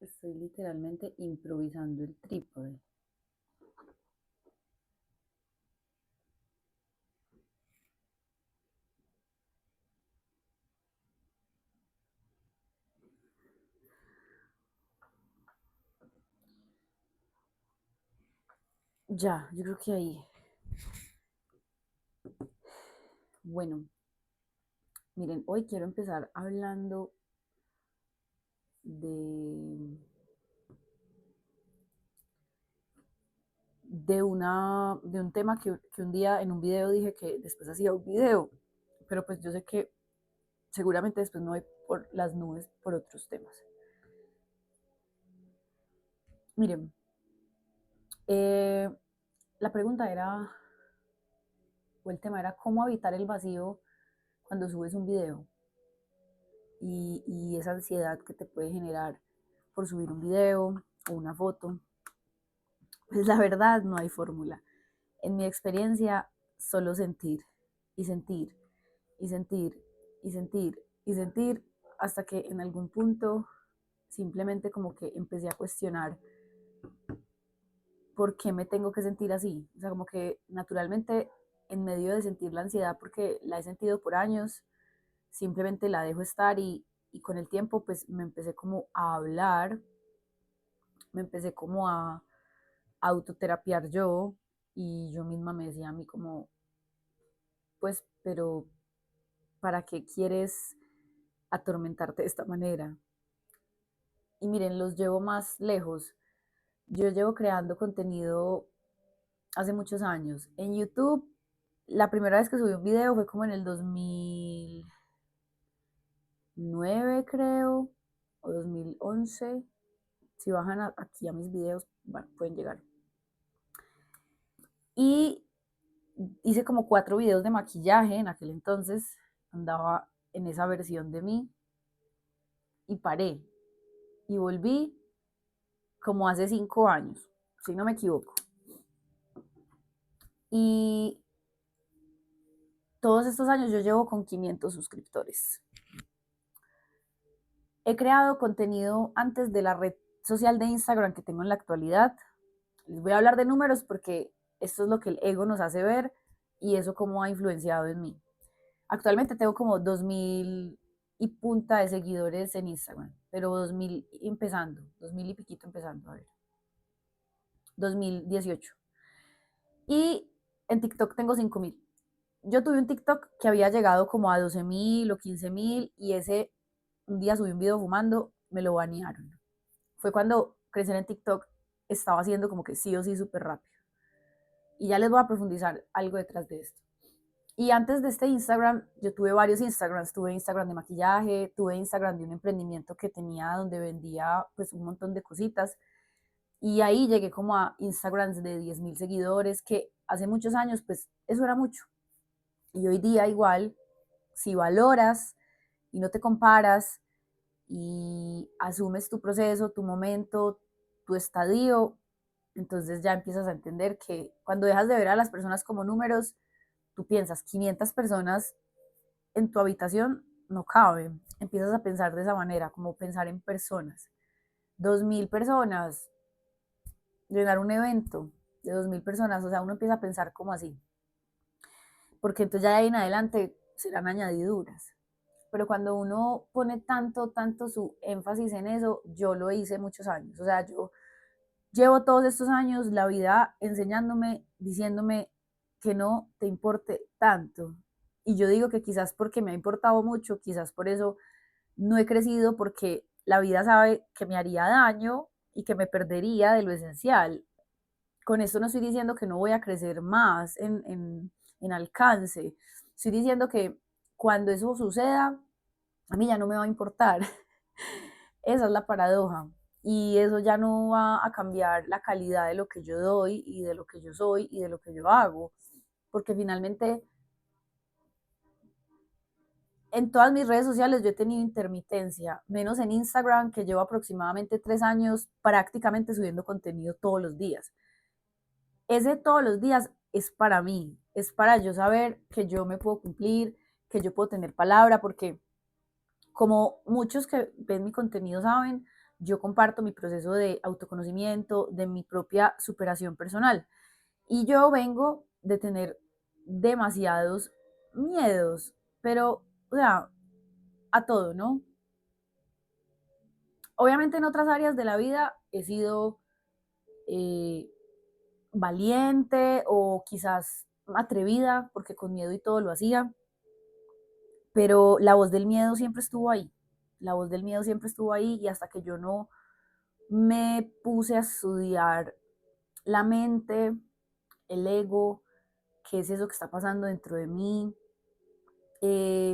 Estoy literalmente improvisando el trípode. Ya, yo creo que ahí. Bueno, miren, hoy quiero empezar hablando de, de un tema que un día en un video dije que después hacía un video, pero pues yo sé que seguramente después me voy por las nubes por otros temas. Miren, eh, la pregunta era, o el tema era cómo evitar el vacío cuando subes un video y esa ansiedad que te puede generar por subir un video o una foto. Pues la verdad no hay fórmula. En mi experiencia, solo sentir y sentir y sentir y sentir y sentir hasta que en algún punto simplemente como que empecé a cuestionar por qué me tengo que sentir así. O sea, como que naturalmente en medio de sentir la ansiedad, porque la he sentido por años, simplemente la dejo estar y con el tiempo pues me empecé como a hablar, me empecé como a autoterapiar yo y yo misma me decía a mí como, pues, pero ¿para qué quieres atormentarte de esta manera? Y miren, los llevo más lejos. Yo llevo creando contenido hace muchos años. En YouTube, la primera vez que subí un video fue como en el 2009, creo, o 2011. Si bajan aquí a mis videos, bueno, pueden llegar. Y hice como 4 videos de maquillaje en aquel entonces. Andaba en esa versión de mí y paré. Y volví como hace 5 años, si no me equivoco. Y todos estos años yo llevo con 500 suscriptores. He creado contenido antes de la red social de Instagram que tengo en la actualidad. Les voy a hablar de números porque esto es lo que el ego nos hace ver y eso cómo ha influenciado en mí. Actualmente tengo como 2000 y punta de seguidores en Instagram, pero 2000 empezando, 2000 y piquito empezando, a ver, 2018. Y en TikTok tengo 5000. Yo tuve un TikTok que había llegado como a 12.000 o 15.000 y ese un día subí un video fumando, me lo banearon. Fue cuando crecer en TikTok estaba haciendo como que sí o sí súper rápido. Y ya les voy a profundizar algo detrás de esto. Y antes de este Instagram, yo tuve varios Instagrams. Tuve Instagram de maquillaje, tuve Instagram de un emprendimiento que tenía donde vendía pues un montón de cositas. Y ahí llegué como a Instagrams de 10.000 seguidores, que hace muchos años pues eso era mucho. Y hoy día igual, si valoras y no te comparas y asumes tu proceso, tu momento, tu estadio, entonces ya empiezas a entender que cuando dejas de ver a las personas como números, tú piensas 500 personas en tu habitación no caben. Empiezas a pensar de esa manera, como pensar en personas. 2.000 personas, llenar un evento de 2.000 personas, o sea, uno empieza a pensar como así, porque entonces ya de ahí en adelante serán añadiduras. Pero cuando uno pone tanto, tanto su énfasis en eso, yo lo hice muchos años, o sea, yo llevo todos estos años la vida enseñándome, diciéndome que no te importe tanto. Y yo digo que quizás porque me ha importado mucho, quizás por eso no he crecido, porque la vida sabe que me haría daño y que me perdería de lo esencial. Con esto no estoy diciendo que no voy a crecer más en alcance. Estoy diciendo que cuando eso suceda, a mí ya no me va a importar. Esa es la paradoja. Y eso ya no va a cambiar la calidad de lo que yo doy y de lo que yo soy y de lo que yo hago. Porque finalmente en todas mis redes sociales yo he tenido intermitencia, menos en Instagram, que llevo aproximadamente 3 años prácticamente subiendo contenido todos los días. Ese todos los días es para mí, es para yo saber que yo me puedo cumplir, que yo puedo tener palabra, porque como muchos que ven mi contenido saben, yo comparto mi proceso de autoconocimiento, de mi propia superación personal. Y yo vengo de tener demasiados miedos, pero, o sea, a todo, ¿no? Obviamente en otras áreas de la vida he sido eh, valiente o quizás atrevida, porque con miedo y todo lo hacía, pero la voz del miedo siempre estuvo ahí. La voz del miedo siempre estuvo ahí y hasta que yo no me puse a estudiar la mente, el ego, qué es eso que está pasando dentro de mí,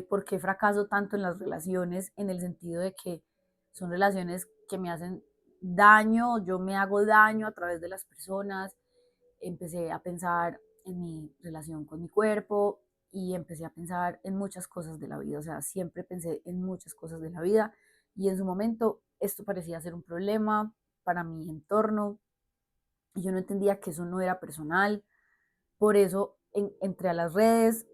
por qué fracaso tanto en las relaciones, en el sentido de que son relaciones que me hacen daño, yo me hago daño a través de las personas. Empecé a pensar en mi relación con mi cuerpo y empecé a pensar en muchas cosas de la vida, o sea, siempre pensé en muchas cosas de la vida y en su momento esto parecía ser un problema para mi entorno y yo no entendía que eso no era personal, por eso entré a las redes,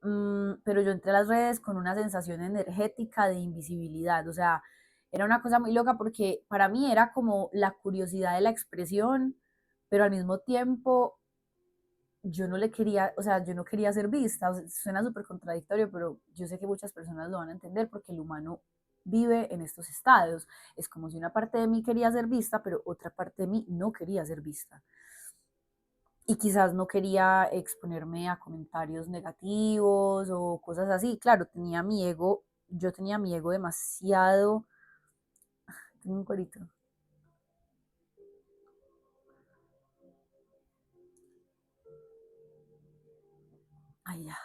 pero yo entré a las redes con una sensación energética de invisibilidad, o sea, era una cosa muy loca porque para mí era como la curiosidad de la expresión, pero al mismo tiempo yo no le quería, o sea, yo no quería ser vista, o sea, suena súper contradictorio, pero yo sé que muchas personas lo van a entender porque el humano vive en estos estados. Es como si una parte de mí quería ser vista, pero otra parte de mí no quería ser vista. Y quizás no quería exponerme a comentarios negativos o cosas así. Claro, tenía mi ego, yo tenía mi ego demasiado. Tengo un cuerito. Ay, ya.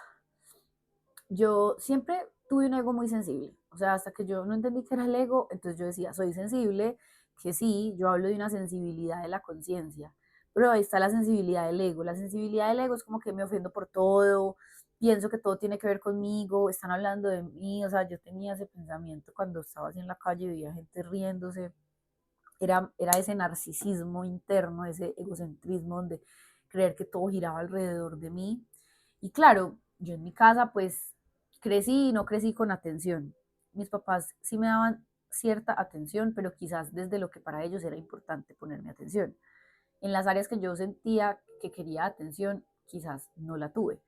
Yo siempre tuve un ego muy sensible. O sea, hasta que yo no entendí qué era el ego, entonces yo decía, soy sensible, que sí, yo hablo de una sensibilidad de la conciencia, pero ahí está la sensibilidad del ego. La sensibilidad del ego es como que me ofendo por todo, pienso que todo tiene que ver conmigo, están hablando de mí, o sea, yo tenía ese pensamiento cuando estaba así en la calle y veía gente riéndose, era ese narcisismo interno, ese egocentrismo donde creer que todo giraba alrededor de mí. Y claro, yo en mi casa pues crecí y no crecí con atención. Mis papás sí me daban cierta atención, pero quizás desde lo que para ellos era importante ponerme atención. En las áreas que yo sentía que quería atención, quizás no la tuve.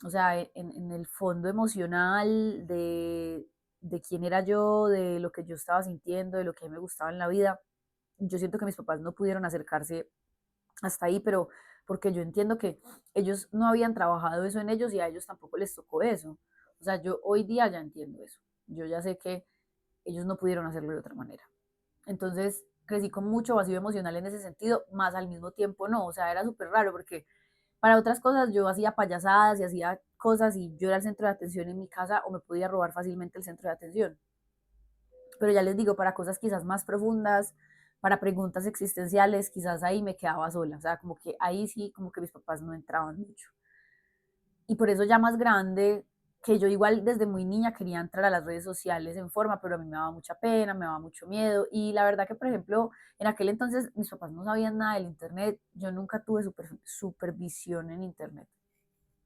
O sea, en el fondo emocional de quién era yo, de lo que yo estaba sintiendo, de lo que a mí me gustaba en la vida, yo siento que mis papás no pudieron acercarse hasta ahí, pero porque yo entiendo que ellos no habían trabajado eso en ellos y a ellos tampoco les tocó eso. O sea, yo hoy día ya entiendo eso. Yo ya sé que ellos no pudieron hacerlo de otra manera. Entonces crecí con mucho vacío emocional en ese sentido, más al mismo tiempo no. O sea, era súper raro porque para otras cosas yo hacía payasadas y hacía cosas y yo era el centro de atención en mi casa o me podía robar fácilmente el centro de atención. Pero ya les digo, para cosas quizás más profundas, para preguntas existenciales, quizás ahí me quedaba sola, o sea, como que ahí sí, como que mis papás no entraban mucho. Y por eso ya más grande, que yo igual desde muy niña quería entrar a las redes sociales en forma, pero a mí me daba mucha pena, me daba mucho miedo. Y la verdad que, por ejemplo, en aquel entonces mis papás no sabían nada del Internet, yo nunca tuve supervisión en Internet.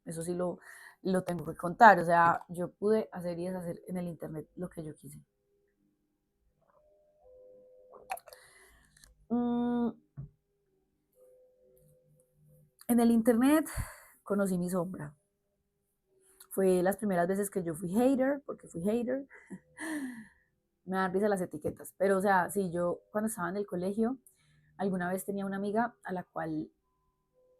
Eso sí lo tengo que contar, o sea, yo pude hacer y deshacer en el Internet lo que yo quise. Mm, En el internet conocí mi sombra. Fue las primeras veces que yo fui hater, porque fui hater. Me dan risa las etiquetas. Pero, o sea, sí, yo cuando estaba en el colegio, alguna vez tenía una amiga a la cual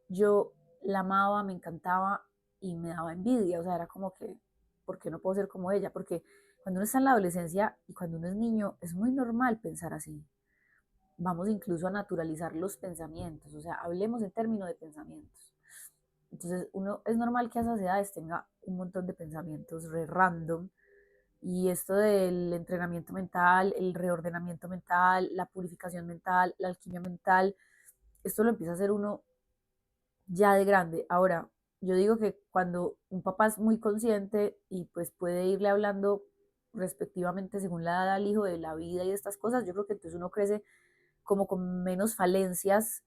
yo la amaba, me encantaba y me daba envidia. O sea, era como que, ¿por qué no puedo ser como ella? Porque cuando uno está en la adolescencia y cuando uno es niño, es muy normal pensar así. Vamos incluso a naturalizar los pensamientos. O sea, hablemos en términos de pensamientos. Entonces, uno es normal que a esas edades tenga un montón de pensamientos re random. Y esto del entrenamiento mental, el reordenamiento mental, la purificación mental, la alquimia mental, esto lo empieza a hacer uno ya de grande. Ahora, yo digo que cuando un papá es muy consciente y pues puede irle hablando respectivamente según la edad al hijo de la vida y de estas cosas, yo creo que entonces uno crece como con menos falencias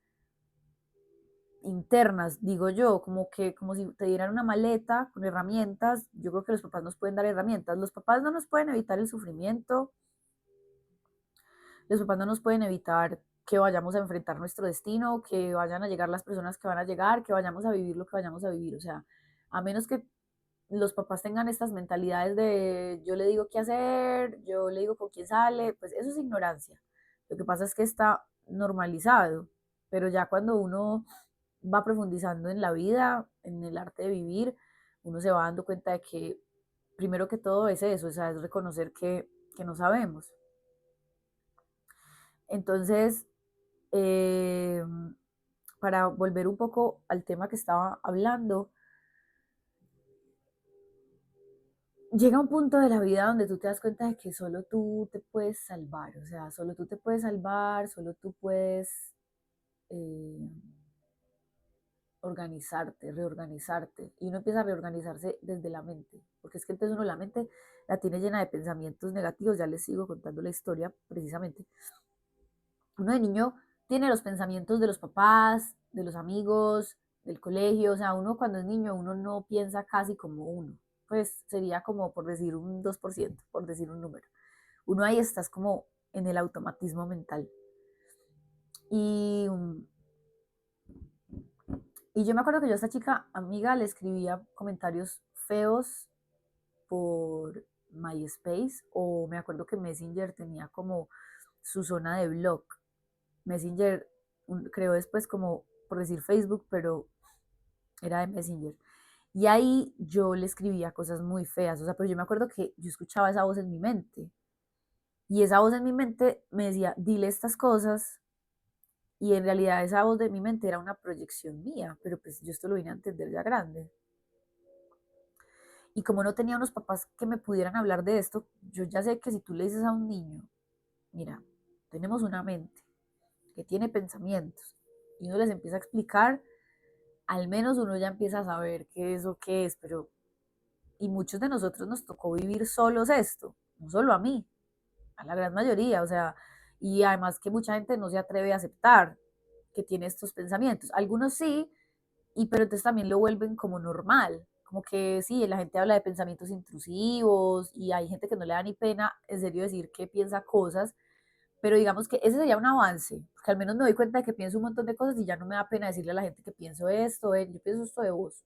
internas, digo yo, como que como si te dieran una maleta con herramientas. Yo creo que los papás nos pueden dar herramientas. Los papás no nos pueden evitar el sufrimiento, los papás no nos pueden evitar que vayamos a enfrentar nuestro destino, que vayan a llegar las personas que van a llegar, que vayamos a vivir lo que vayamos a vivir. O sea, a menos que los papás tengan estas mentalidades de yo le digo qué hacer, yo le digo con quién sale, pues eso es ignorancia. Lo que pasa es que está normalizado, pero ya cuando uno va profundizando en la vida, en el arte de vivir, uno se va dando cuenta de que primero que todo es eso, o sea, es reconocer que no sabemos. Entonces, eh, para volver un poco al tema que estaba hablando, llega un punto de la vida donde tú te das cuenta de que solo tú te puedes salvar, o sea, solo tú te puedes salvar, solo tú puedes eh, organizarte, reorganizarte, y uno empieza a reorganizarse desde la mente, porque es que entonces uno la mente la tiene llena de pensamientos negativos. Ya les sigo contando la historia precisamente. Uno de niño tiene los pensamientos de los papás, de los amigos, del colegio. O sea, uno cuando es niño, uno no piensa casi como uno, pues sería como por decir un 2%, por decir un número. Uno ahí estás como en el automatismo mental. Y, y yo me acuerdo que yo a esta chica amiga le escribía comentarios feos por MySpace, o me acuerdo que Messenger tenía como su zona de blog. Messenger creó después como por decir Facebook, pero era de Messenger. Y ahí yo le escribía cosas muy feas, o sea, pero yo me acuerdo que yo escuchaba esa voz en mi mente, y esa voz en mi mente me decía, dile estas cosas, y en realidad esa voz de mi mente era una proyección mía, pero pues yo esto lo vine a entender ya grande. Y como no tenía unos papás que me pudieran hablar de esto, yo ya sé que si tú le dices a un niño, mira, tenemos una mente que tiene pensamientos, y uno les empieza a explicar, al menos uno ya empieza a saber qué es o qué es. Pero, y muchos de nosotros nos tocó vivir solos esto, no solo a mí, a la gran mayoría, o sea, y además que mucha gente no se atreve a aceptar que tiene estos pensamientos. Algunos sí, y pero entonces también lo vuelven como normal, como que sí, la gente habla de pensamientos intrusivos, y hay gente que no le da ni pena en serio decir que piensa cosas, pero digamos que ese sería un avance, porque al menos me doy cuenta de que pienso un montón de cosas y ya no me da pena decirle a la gente que pienso esto, yo pienso esto de vos.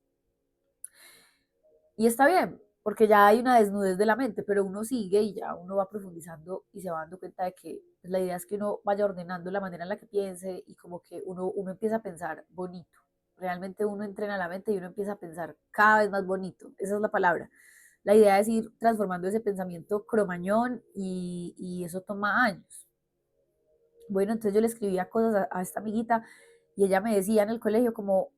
Y está bien, porque ya hay una desnudez de la mente, pero uno sigue y ya uno va profundizando y se va dando cuenta de que pues, la idea es que uno vaya ordenando la manera en la que piense, y como que uno empieza a pensar bonito. Realmente uno entrena la mente y uno empieza a pensar cada vez más bonito. Esa es la palabra. La idea es ir transformando ese pensamiento cromañón, y eso toma años. Bueno, entonces yo le escribía cosas a esta amiguita, y ella me decía en el colegio como,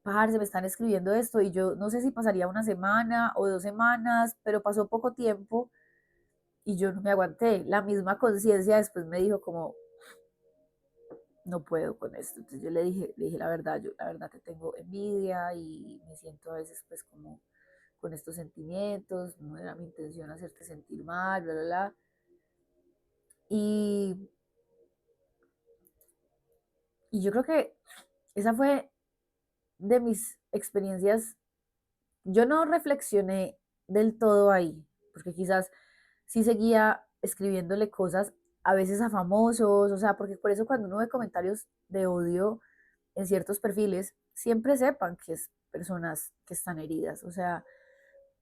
parce, me están escribiendo esto, y yo no sé si pasaría una semana o 2 semanas, pero pasó poco tiempo y yo no me aguanté. La misma conciencia después me dijo como, no puedo con esto. Entonces yo le dije la verdad, yo la verdad te tengo envidia y me siento a veces pues como con estos sentimientos, no era mi intención hacerte sentir mal, bla, bla, bla. Y, y yo creo que esa fue de mis experiencias. Yo no reflexioné del todo ahí, porque quizás sí seguía escribiéndole cosas a veces a famosos, o sea, porque por eso cuando uno ve comentarios de odio en ciertos perfiles, siempre sepan que es personas que están heridas. O sea,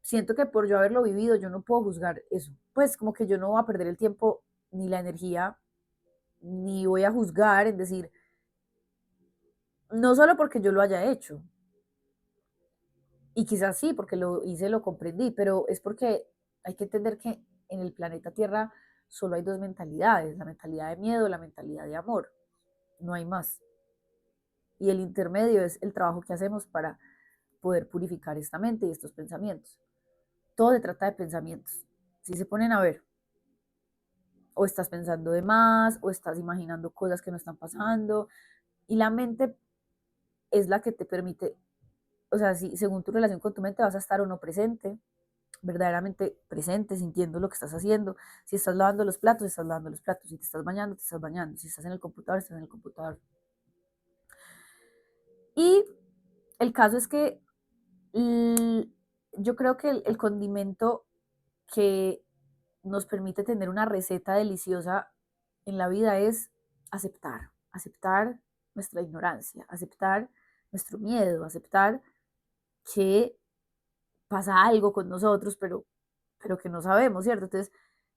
siento que por yo haberlo vivido, yo no puedo juzgar eso. Pues como que yo no voy a perder el tiempo ni la energía, ni voy a juzgar en decir, no solo porque yo lo haya hecho, y quizás sí, porque lo hice, lo comprendí, pero es porque hay que entender que en el planeta Tierra solo hay dos mentalidades, la mentalidad de miedo, la mentalidad de amor, no hay más. Y el intermedio es el trabajo que hacemos para poder purificar esta mente y estos pensamientos. Todo se trata de pensamientos. Si se ponen a ver, o estás pensando de más, o estás imaginando cosas que no están pasando, y la mente es la que te permite, o sea, si según tu relación con tu mente vas a estar o no presente, verdaderamente presente, sintiendo lo que estás haciendo. Si estás lavando los platos, estás lavando los platos. Si te estás bañando, te estás bañando. Si estás en el computador, estás en el computador. Y el caso es que yo creo que el condimento que nos permite tener una receta deliciosa en la vida es aceptar, aceptar nuestra ignorancia, aceptar nuestro miedo, aceptar que pasa algo con nosotros, pero que no sabemos, ¿cierto? Entonces,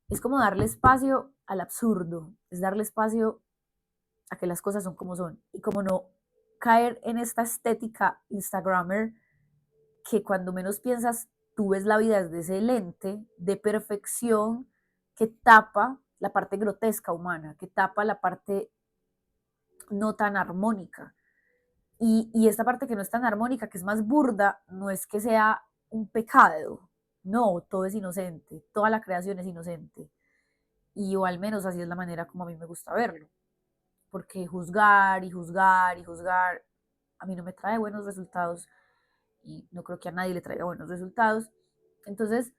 es como darle espacio al absurdo, es darle espacio a que las cosas son como son y como no caer en esta estética Instagramer que cuando menos piensas tú ves la vida desde ese lente de perfección que tapa la parte grotesca humana, que tapa la parte no tan armónica. Y esta parte que no es tan armónica, que es más burda, no es que sea un pecado, no, todo es inocente, toda la creación es inocente. Y o al menos así es la manera como a mí me gusta verlo. Porque juzgar y juzgar y juzgar a mí no me trae buenos resultados y no creo que a nadie le traiga buenos resultados. Entonces,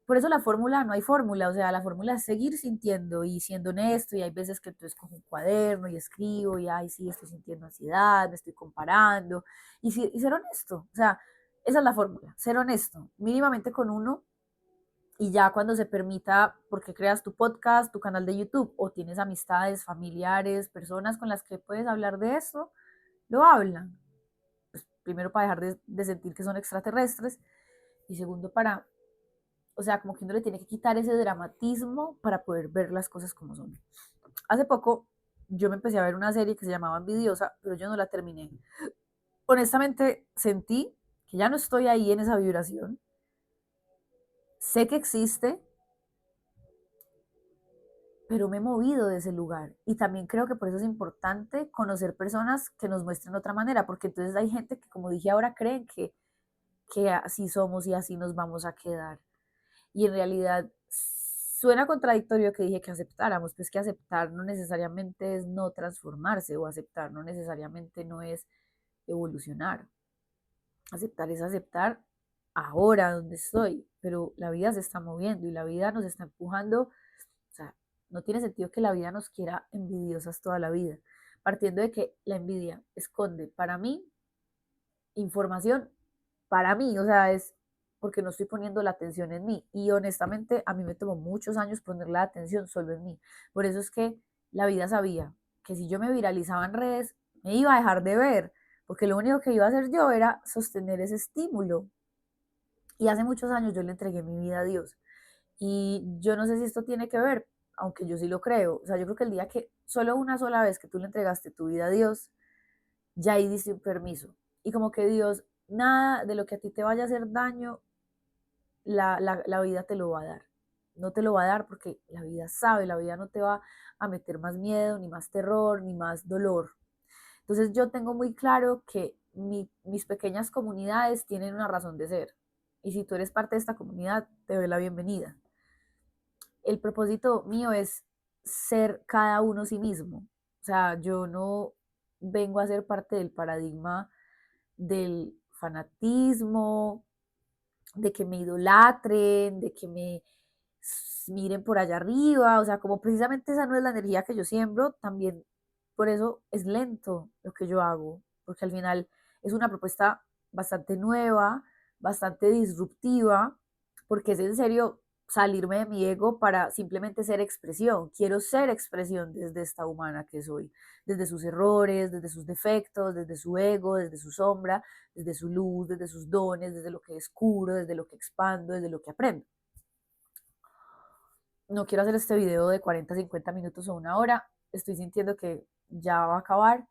por eso la fórmula, no hay fórmula, o sea, la fórmula es seguir sintiendo y siendo honesto y hay veces que entonces cojo un cuaderno y escribo y, ay, sí, estoy sintiendo ansiedad, me estoy comparando y ser honesto, o sea, esa es la fórmula, ser honesto, mínimamente con uno y ya cuando se permita, porque creas tu podcast, tu canal de YouTube o tienes amistades, familiares, personas con las que puedes hablar de eso, lo hablan. Pues, primero para dejar de sentir que son extraterrestres y segundo para, o sea, como que uno le tiene que quitar ese dramatismo para poder ver las cosas como son. Hace poco yo me empecé a ver una serie que se llamaba Envidiosa, pero yo no la terminé. Honestamente sentí que ya no estoy ahí en esa vibración. Sé que existe, pero me he movido de ese lugar. Y también creo que por eso es importante conocer personas que nos muestren otra manera, porque entonces hay gente que, como dije ahora, creen que así somos y así nos vamos a quedar. Y en realidad suena contradictorio que dije que aceptáramos, pues que aceptar no necesariamente es no transformarse o aceptar no necesariamente no es evolucionar. Aceptar es aceptar ahora donde estoy, pero la vida se está moviendo y la vida nos está empujando. O sea, no tiene sentido que la vida nos quiera envidiosas toda la vida, partiendo de que la envidia esconde para mí información, para mí, o sea, es porque no estoy poniendo la atención en mí. Y honestamente, a mí me tomó muchos años poner la atención solo en mí. Por eso es que la vida sabía que si yo me viralizaba en redes, me iba a dejar de ver, porque lo único que iba a hacer yo era sostener ese estímulo. Y hace muchos años yo le entregué mi vida a Dios. Y yo no sé si esto tiene que ver, aunque yo sí lo creo. O sea, yo creo que el día que solo una sola vez que tú le entregaste tu vida a Dios, ya ahí diste un permiso. Y como que Dios, nada de lo que a ti te vaya a hacer daño, la vida te lo va a dar. No te lo va a dar porque la vida sabe, la vida no te va a meter más miedo, ni más terror, ni más dolor. Entonces yo tengo muy claro que mis pequeñas comunidades tienen una razón de ser. Y si tú eres parte de esta comunidad, te doy la bienvenida. El propósito mío es ser cada uno sí mismo. O sea, yo no vengo a ser parte del paradigma del fanatismo, de que me idolatren, de que me miren por allá arriba, o sea, como precisamente esa no es la energía que yo siembro, también por eso es lento lo que yo hago, porque al final es una propuesta bastante nueva, bastante disruptiva, porque es en serio salirme de mi ego para simplemente ser expresión. Quiero ser expresión desde esta humana que soy, desde sus errores, desde sus defectos, desde su ego, desde su sombra, desde su luz, desde sus dones, desde lo que descubro, desde lo que expando, desde lo que aprendo. No quiero hacer este video de 40, 50 minutos o una hora. Estoy sintiendo que ya va a acabar.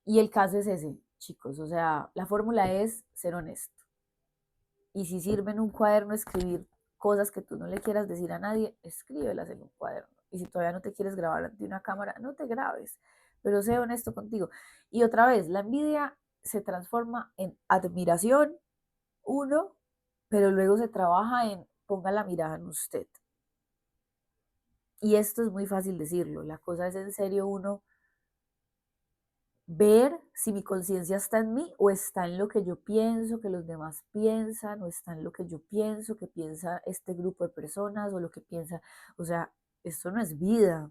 Y el caso es ese, chicos. O sea, la fórmula es ser honesto. Y si sirve en un cuaderno escribir cosas que tú no le quieras decir a nadie, escríbelas en un cuaderno. Y si todavía no te quieres grabar ante una cámara, no te grabes, pero sé honesto contigo. Y otra vez, la envidia se transforma en admiración, uno, pero luego se trabaja en ponga la mirada en usted. Y esto es muy fácil decirlo, la cosa es en serio uno ver si mi conciencia está en mí o está en lo que yo pienso, que los demás piensan, o está en lo que yo pienso, que piensa este grupo de personas o lo que piensa, o sea, esto no es vida.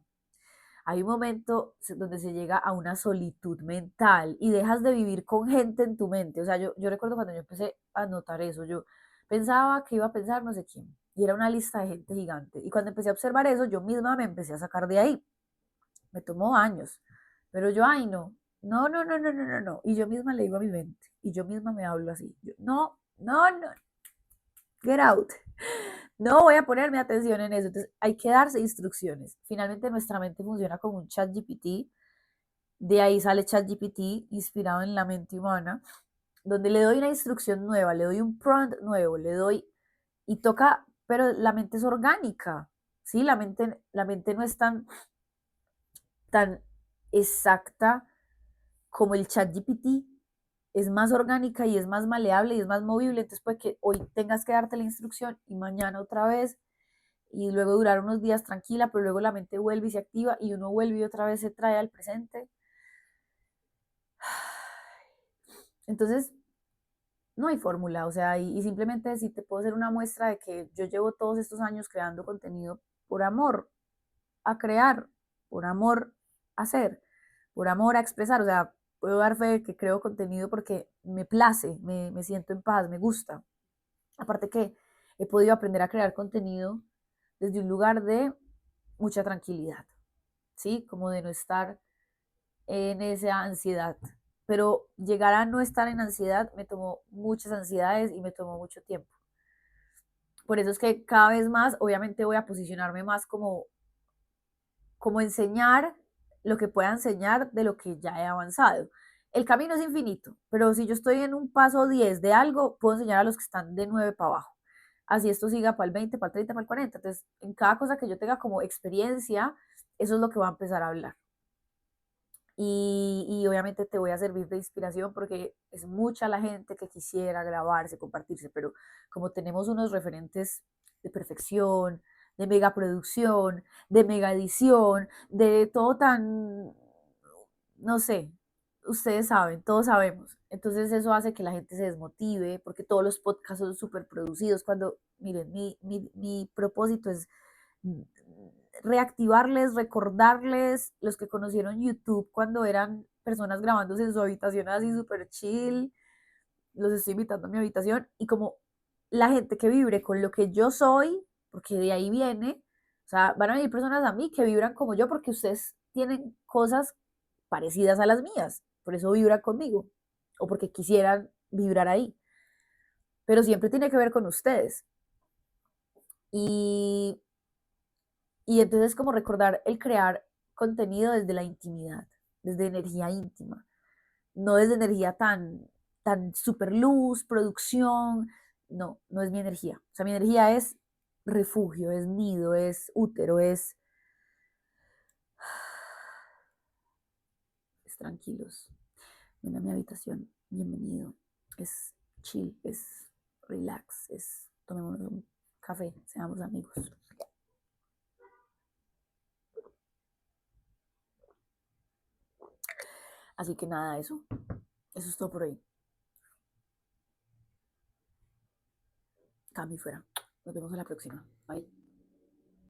hay un momento donde se llega a una solitud mental y dejas de vivir con gente en tu mente. O sea, yo recuerdo cuando yo empecé a notar eso, yo pensaba que iba a pensar no sé quién, y era una lista de gente gigante. Y cuando empecé a observar eso, yo misma me empecé a sacar de ahí. Me tomó años, pero yo, ay, no, no, no, no, no, no, no, no. Y yo misma le digo a mi mente, y yo misma me hablo así, yo, no, no, no, get out. No voy a ponerme atención en eso. Entonces, hay que darse instrucciones. Finalmente, nuestra mente funciona como un chat GPT. De ahí sale chat GPT inspirado en la mente humana, donde le doy una instrucción nueva, le doy un prompt nuevo, le doy y toca, pero la mente es orgánica, ¿sí? La mente no es tan exacta como el chat GPT, es más orgánica y es más maleable y es más movible, entonces puede que hoy tengas que darte la instrucción y mañana otra vez y luego durar unos días tranquila, pero luego la mente vuelve y se activa y uno vuelve y otra vez se trae al presente. Entonces, no hay fórmula, o sea, y simplemente si te puedo hacer una muestra de que yo llevo todos estos años creando contenido por amor a crear, por amor a hacer, por amor a expresar, o sea, puedo dar fe de que creo contenido porque me place, me siento en paz, me gusta. Aparte que he podido aprender a crear contenido desde un lugar de mucha tranquilidad, ¿sí? Como de no estar en esa ansiedad. Pero llegar a no estar en ansiedad me tomó muchas ansiedades y me tomó mucho tiempo. Por eso es que cada vez más, obviamente voy a posicionarme más como enseñar lo que pueda enseñar de lo que ya he avanzado. El camino es infinito, pero si yo estoy en un paso 10 de algo, puedo enseñar a los que están de 9 para abajo. Así esto siga para el 20, para el 30, para el 40. Entonces, en cada cosa que yo tenga como experiencia, eso es lo que va a empezar a hablar. Y obviamente te voy a servir de inspiración porque es mucha la gente que quisiera grabarse, compartirse, pero como tenemos unos referentes de perfección, de mega producción, de mega edición, de todo tan, no sé, ustedes saben, todos sabemos. Entonces eso hace que la gente se desmotive porque todos los podcasts son súper producidos cuando, miren, mi propósito es reactivarles, recordarles los que conocieron YouTube cuando eran personas grabándose en su habitación así súper chill, los estoy invitando a mi habitación y como la gente que vibre con lo que yo soy, porque de ahí viene, o sea, van a venir personas a mí que vibran como yo porque ustedes tienen cosas parecidas a las mías, por eso vibran conmigo o porque quisieran vibrar ahí, pero siempre tiene que ver con ustedes. Y Y entonces como recordar el crear contenido desde la intimidad, desde energía íntima, no desde energía tan super luz, producción, no, no es mi energía. O sea, mi energía es refugio, es nido, es útero, es tranquilos. Ven a mi habitación, bienvenido. Es chill, es relax, es tomémonos un café, seamos amigos. Así que nada, eso es todo por hoy. Cami fuera. Nos vemos en la próxima. Bye.